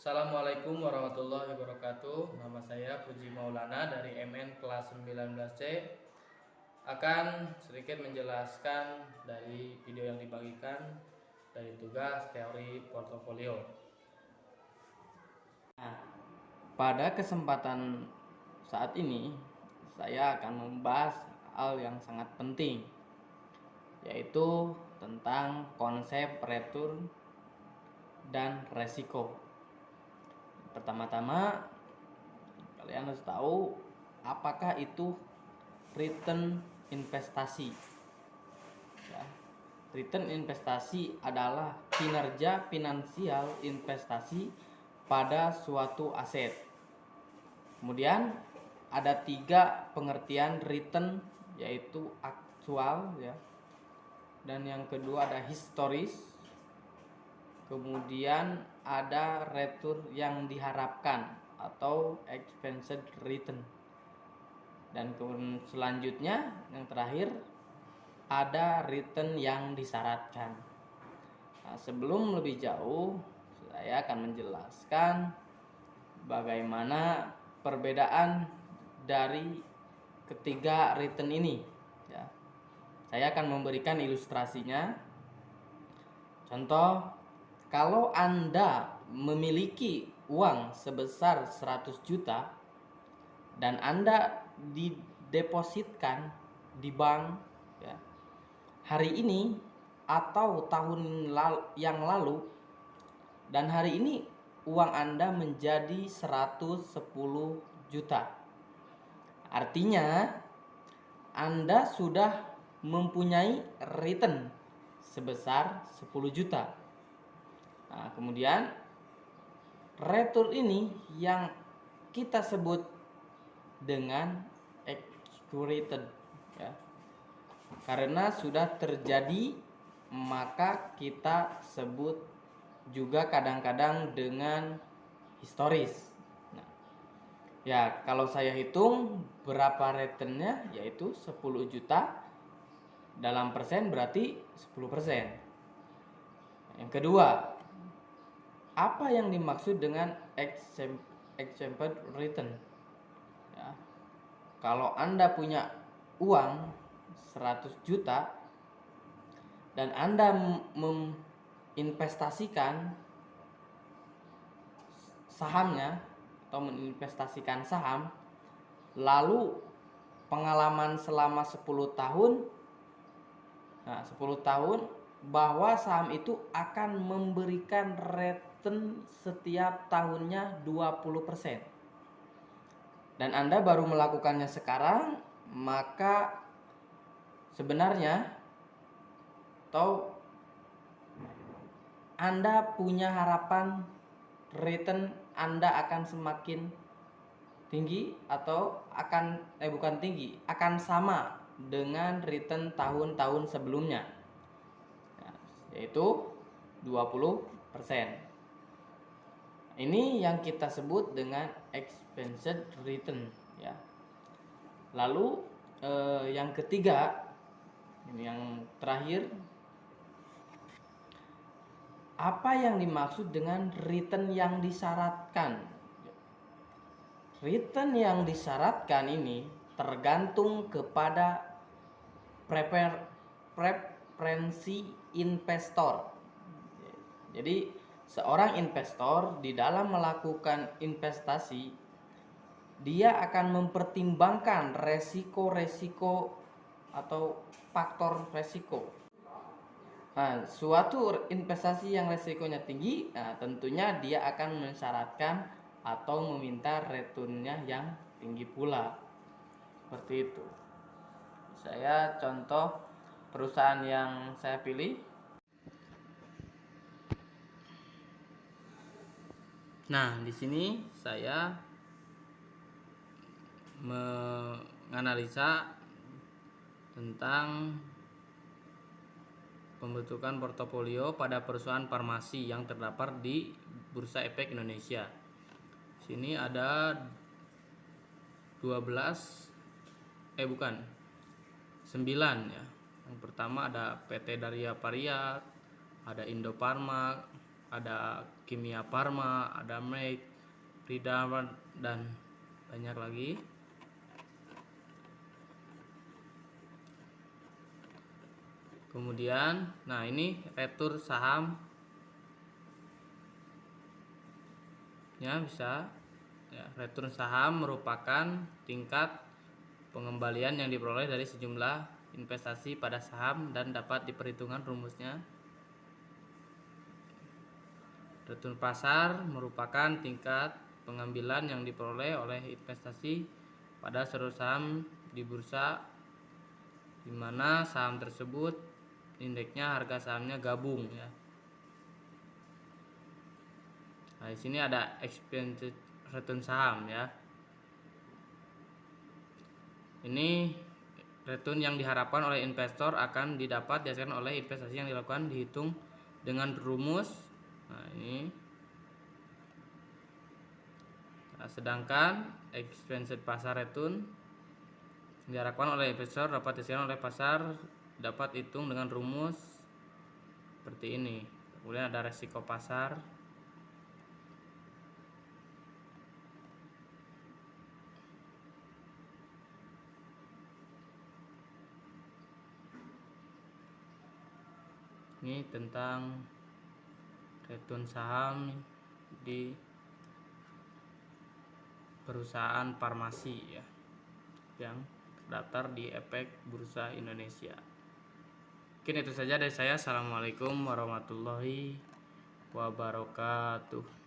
Assalamualaikum warahmatullahi wabarakatuh. Nama saya Puji Maulana dari MN kelas 19C. Akan sedikit menjelaskan dari video yang dibagikan dari tugas teori portofolio. Nah, pada kesempatan saat ini saya akan membahas hal yang sangat penting, yaitu tentang konsep return dan resiko. Pertama-tama kalian harus tahu apakah itu return investasi. Ya, return investasi adalah kinerja finansial investasi pada suatu aset. Kemudian ada 3 pengertian return, yaitu aktual, ya. Dan yang kedua ada historis. Kemudian ada return yang diharapkan atau expected return. Dan selanjutnya yang terakhir ada return yang disyaratkan. Nah, sebelum lebih jauh saya akan menjelaskan bagaimana perbedaan dari ketiga return ini, ya. Saya akan memberikan ilustrasinya. Contoh, kalau Anda memiliki uang sebesar 100 juta dan Anda didepositkan di bank, ya, hari ini atau tahun yang lalu, dan hari ini uang Anda menjadi 110 juta. Artinya Anda sudah mempunyai return sebesar 10 juta. Nah, kemudian return ini yang kita sebut dengan accurate, ya. Karena sudah terjadi, maka kita sebut juga kadang-kadang dengan historis. Nah, ya, kalau saya hitung berapa returnnya, yaitu 10 juta dalam persen berarti 10%. Yang kedua, apa yang dimaksud dengan expected return? Ya, kalau Anda punya uang 100 juta dan Anda menginvestasikan sahamnya atau menginvestasikan saham, lalu pengalaman selama 10 tahun, nah 10 tahun bahwa saham itu akan memberikan return setiap tahunnya 20%. Dan Anda baru melakukannya sekarang, maka sebenarnya atau Anda punya harapan return Anda akan semakin tinggi atau bukan tinggi, akan sama dengan return tahun-tahun sebelumnya, yaitu 20%. Ini yang kita sebut dengan expected return, ya. Lalu yang ketiga, ini yang terakhir, apa yang dimaksud dengan return yang disyaratkan? Return yang disyaratkan ini tergantung kepada preferensi investor. Jadi seorang investor di dalam melakukan investasi, dia akan mempertimbangkan resiko-resiko atau faktor resiko. Nah, suatu investasi yang resikonya tinggi, nah tentunya dia akan mensyaratkan atau meminta returnnya yang tinggi pula. Seperti itu. Saya contoh perusahaan yang saya pilih. Nah, di sini saya menganalisa tentang pembentukan portofolio pada perusahaan farmasi yang terdapat di Bursa Efek Indonesia. Sini ada 9 ya. Yang pertama ada PT Daria Paria, ada Indofarma, ada Kimia Farma, ada Merck, Prida, dan banyak lagi. Kemudian, nah ini retur saham ya, bisa ya. Return saham merupakan tingkat pengembalian yang diperoleh dari sejumlah investasi pada saham dan dapat diperhitungkan rumusnya. Return pasar merupakan tingkat pengambilan yang diperoleh oleh investasi pada seluruh saham di bursa, di mana saham tersebut indeksnya harga sahamnya gabung ya. Nah, di sini ada expected return saham ya. Ini return yang diharapkan oleh investor akan didapat dihasilkan oleh investasi yang dilakukan, dihitung dengan rumus. Nah, ini. Nah, sedangkan expected pasar return yang diharapkan oleh investor dapat dihasilkan oleh pasar, dapat hitung dengan rumus seperti ini. Kemudian ada resiko pasar. Ini tentang return saham di perusahaan farmasi ya, yang terdaftar di Efek Bursa Indonesia. Mungkin itu saja dari saya. Assalamualaikum warahmatullahi wabarakatuh.